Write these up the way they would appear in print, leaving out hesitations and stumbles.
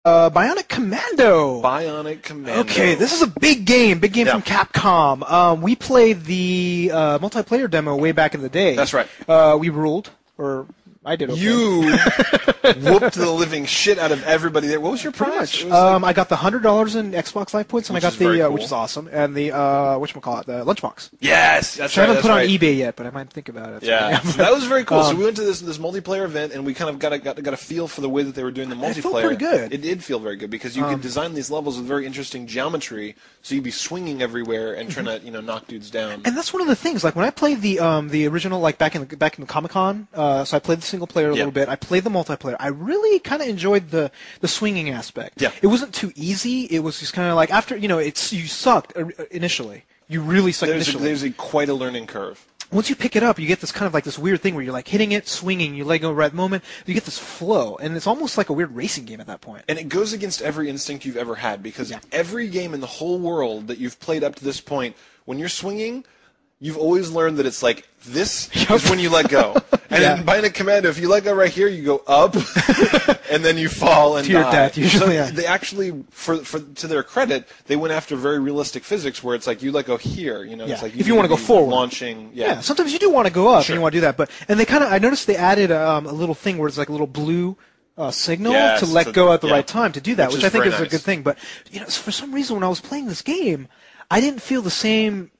Bionic Commando. Bionic Commando. Okay, this is a big game from Capcom. We played the multiplayer demo way back in the day. That's right. We ruled, or I did. Okay. You whooped the living shit out of everybody there. What was your prize? I got the $100 in Xbox Live points, and I got the cool. which is awesome, and the whatchamacallit, the lunchbox. Yes, that's which I right. haven't put right. on eBay yet, but I might think about it. Yeah, so that was very cool. So we went to this multiplayer event, and we kind of got a feel for the way that they were doing the multiplayer. It felt pretty good. It did feel very good because you could design these levels with very interesting geometry, so you'd be swinging everywhere and trying to knock dudes down. And that's one of the things. Like when I played the original, like back in the Comic-Con, so I played the single player a little bit. I played the multiplayer. I really kind of enjoyed the swinging aspect. Yeah. It wasn't too easy. It was just kind of like after you sucked initially. You really sucked initially. There's quite a learning curve. Once you pick it up, you get this kind of like this weird thing where you're like hitting it, swinging, you let go right moment, you get this flow, and it's almost like a weird racing game at that point. And it goes against every instinct you've ever had because every game in the whole world that you've played up to this point, when you're swinging, you've always learned that it's like this is when you let go. And in Bionic Commando, if you let go right here, you go up, and then you fall and to your death. Usually, so they actually, to their credit, they went after very realistic physics, where it's like you let go here. It's like if you want to go forward, launching. Yeah. Sometimes you do want to go up and you want to do that, and I noticed they added a little thing where it's like a little blue signal to let go at the right time to do that, which I think is a good thing. But for some reason, when I was playing this game, I didn't feel the same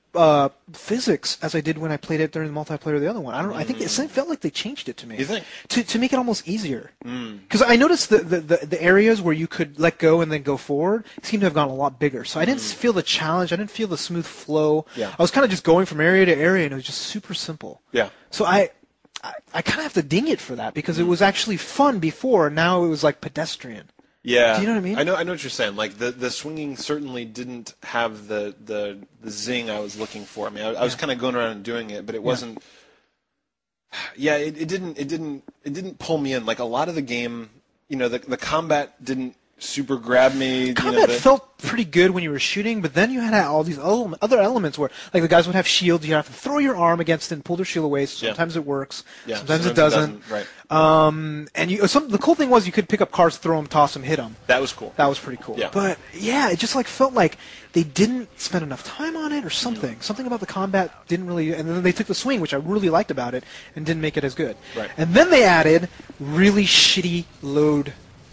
physics as I did when I played it during the multiplayer of the other one. I think it felt like they changed it to me. You think? To make it almost easier. Because I noticed the areas where you could let go and then go forward seemed to have gotten a lot bigger. So I didn't feel the challenge. I didn't feel the smooth flow. Yeah. I was kind of just going from area to area, and it was just super simple. Yeah. So I kind of have to ding it for that because it was actually fun before, and now it was like pedestrian. Yeah. Do you know what I mean? I know what you're saying. Like the swinging certainly didn't have the zing I was looking for. I mean, I was kind of going around and doing it, but it wasn't. Yeah, it didn't pull me in. Like a lot of the game, the combat didn't super grab me. Combat felt pretty good when you were shooting, but then you had all these other elements where, like, the guys would have shields. You have to throw your arm against it and pull their shield away. So sometimes it works. Yeah, sometimes it doesn't. Right. And the cool thing was you could pick up cars, throw them, toss them, hit them. That was cool. That was pretty cool. Yeah. But yeah, it just felt like they didn't spend enough time on it or something. Something about the combat didn't really. And then they took the swing, which I really liked about it, and didn't make it as good. Right. And then they added really shitty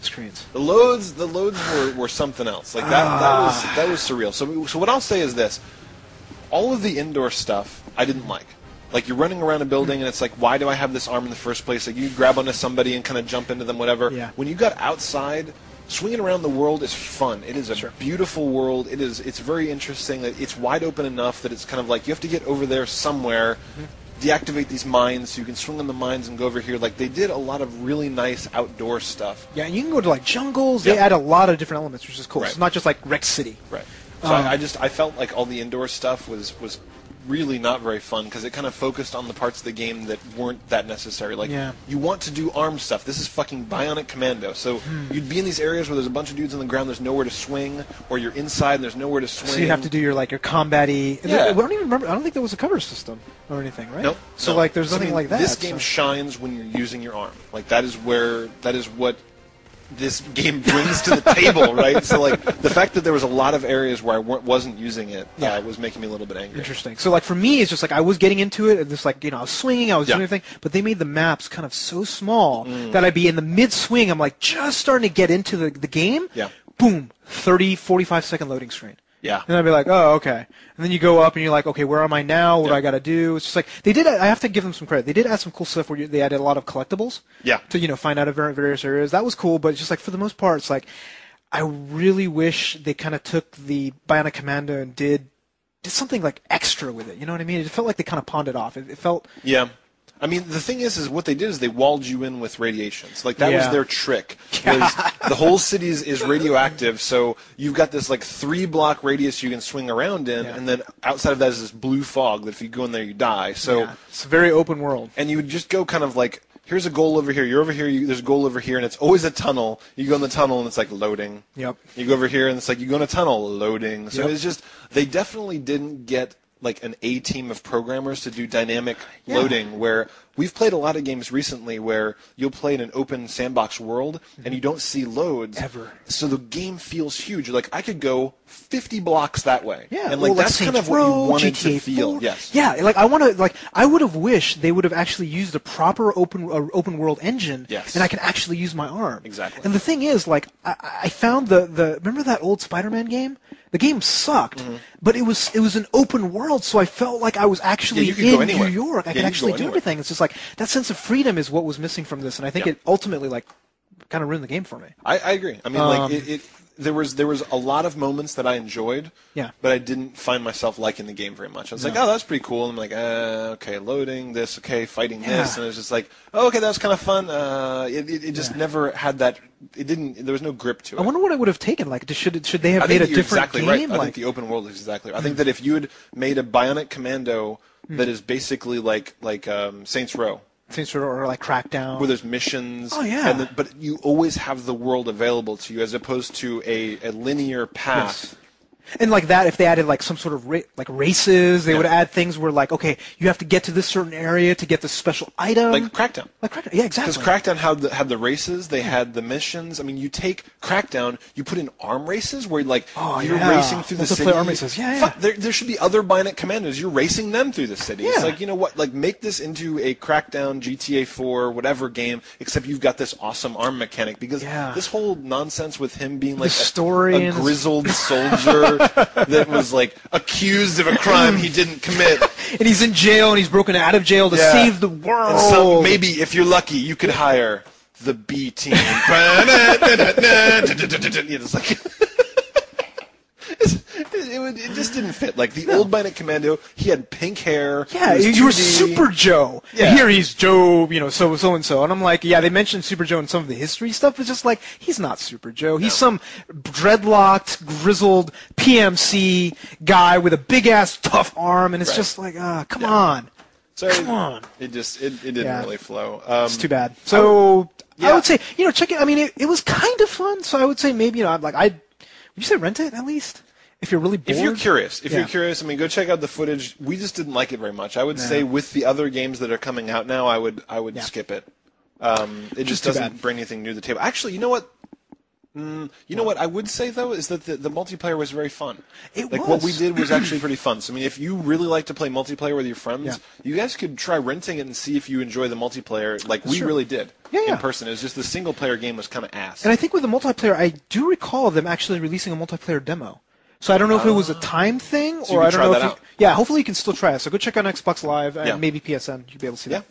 screens. The loads were something else. Like that was surreal. So what I'll say is this: all of the indoor stuff I didn't like. Like you're running around a building and it's like, why do I have this arm in the first place? Like you grab onto somebody and kind of jump into them, whatever. Yeah. When you got outside, swinging around the world is fun. It is a beautiful world. It's very interesting. It's wide open enough that it's kind of like you have to get over there somewhere. Deactivate these mines so you can swing on the mines and go over here. Like they did a lot of really nice outdoor stuff. Yeah, and you can go to like jungles. They add a lot of different elements, which is cool. Right. It's not just like Rex City. Right. So I felt like all the indoor stuff was really not very fun because it kind of focused on the parts of the game that weren't that necessary. Like you want to do arm stuff. This is fucking Bionic Commando. So you'd be in these areas where there's a bunch of dudes on the ground. There's nowhere to swing, or you're inside and there's nowhere to swing. So you have to do your combat-y. Yeah. I don't even remember. I don't think there was a cover system or anything, right? Nope. So there's nothing like that. This game shines when you're using your arm. Like that is what this game brings to the table, right? So the fact that there was a lot of areas where I wasn't using it was making me a little bit angry. Interesting. So for me, it's just I was getting into it, and just I was swinging, I was doing everything, but they made the maps kind of so small that I'd be in the mid-swing, I'm just starting to get into the game. Yeah. Boom, 30, 45-second loading screen. Yeah. And I'd be like, oh, okay. And then you go up and you're like, okay, where am I now? What do I got to do? It's just they did, I have to give them some credit. They did add some cool stuff where they added a lot of collectibles. Yeah. To, find out of various areas. That was cool, but it's just for the most part, it's I really wish they kind of took the Bionic Commando and did something extra with it. You know what I mean? It felt like they kind of pawned it off. It felt. Yeah. I mean, the thing is what they did is they walled you in with radiations. That was their trick. Was the whole city is radioactive, so you've got this 3-block radius you can swing around in, and then outside of that is this blue fog that if you go in there, you die. So it's a very open world. And you would just go kind of here's a goal over here, you're over here, there's a goal over here, and it's always a tunnel. You go in the tunnel, and it's loading. Yep. You go over here, and it's you go in a tunnel, loading. So it's just, they definitely didn't get an A team of programmers to do dynamic loading where we've played a lot of games recently where you'll play in an open sandbox world and you don't see loads. Ever. So the game feels huge. You're like, I could go 50 blocks that way. Yeah, and like that's kind of what you wanted GTA to feel. 4. Yes. Yeah, like I would have wished they would have actually used a proper open world engine. Yes. And I can actually use my arm. Exactly. And the thing is, like, I found the remember that old Spider-Man game? The game sucked, but it was an open world, so I felt like I was actually in New York. I could actually do everything. It's just like that sense of freedom is what was missing from this, and I think it ultimately like kind of ruined the game for me. I agree. I mean, like there was a lot of moments that I enjoyed, but I didn't find myself liking the game very much. I was like, oh, that's pretty cool. And I'm like, okay, loading this, okay, fighting this, and it was just like, oh, okay, that was kind of fun. It just never had that. It didn't. There was no grip to it. I wonder what it would have taken. Like, should they have made a different game? Right. I think the open world is exactly right. I think that if you had made a Bionic Commando that is basically like Saints Row. Saints Row or like Crackdown. Where there's missions. Oh, yeah. But you always have the world available to you as opposed to a linear path. Yes. And like that, if they added like some sort of like races, they would add things where like, okay, you have to get to this certain area to get this special item. Like Crackdown. Yeah, exactly. Because Crackdown had the races, they had the missions. I mean, you take Crackdown, you put in arm races where like you're racing through the city. Arm races. Fuck, there should be other Bionic Commandos. You're racing them through the city. It's like, you know what? Like make this into a Crackdown, GTA 4, whatever game, except you've got this awesome arm mechanic. Because this whole nonsense with him being like a grizzled soldier that was like accused of a crime he didn't commit, and he's in jail and he's broken out of jail to save the world. And so maybe if you're lucky, you could hire the B team. It's like it just didn't fit. Like the old Bionic Commando, he had pink hair. Yeah, you were Super Joe. Yeah. Here he's Joe, so and so. And I'm like, yeah, they mentioned Super Joe in some of the history stuff. It's just like he's not Super Joe. He's some dreadlocked, grizzled PMC guy with a big ass tough arm, and it's just like, come on. So come on. It didn't really flow. It's too bad. So I would say, check it. I mean, it was kind of fun. So I would say maybe, would you say rent it at least? If you're really bored? If you're curious, I mean, go check out the footage. We just didn't like it very much. I would say with the other games that are coming out now, I would skip it. It just doesn't bring anything new to the table. Actually, you know what? What I would say though is that the multiplayer was very fun. What we did was actually pretty fun. So I mean, if you really like to play multiplayer with your friends, you guys could try renting it and see if you enjoy the multiplayer like we really did in person. It was just the single player game was kind of ass. And I think with the multiplayer, I do recall them actually releasing a multiplayer demo. So I don't know if it was a time thing, or I don't know if hopefully you can still try it. So go check out Xbox Live and maybe PSN. You'll be able to see that.